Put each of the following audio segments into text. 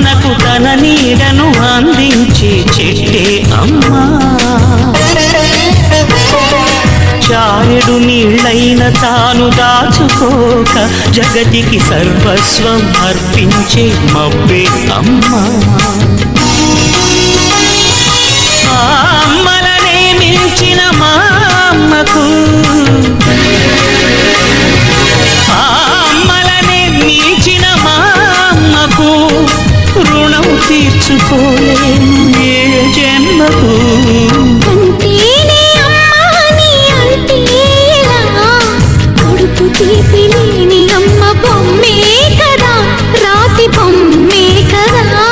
మనకు తన నీడను అందించే చెట్టే అమ్మా. చారెడు నీళ్ళైన తాను దాచుకోక జగతికి సర్వస్వం అర్పించే మబ్బే అమ్మా. ఆ అమ్మలనే మించిన మా అమ్మకు, ఆ అమ్మలనే మించిన మా అమ్మకు రుణం తీర్చుకోలేను ఏ జన్మకు. తీపిలేని అమ్మ బొమ్మే కదా, రాతి బొమ్మే కదా.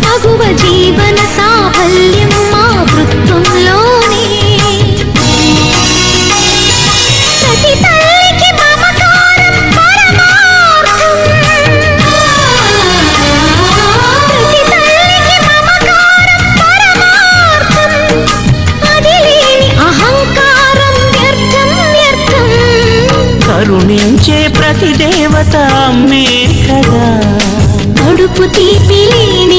మగువ జీవన సాఫల్యం మా వృత్తంలోనే. ప్రతి తల్లికి మమకారం పరమార్థం, ప్రతి తల్లికి మమకారం పరమార్థం. అది లేని అహంకారం వ్యర్థం వ్యర్థం. కరుణించే ప్రతి దేవత అమ్మే కదా, కడుపు తీపిలేని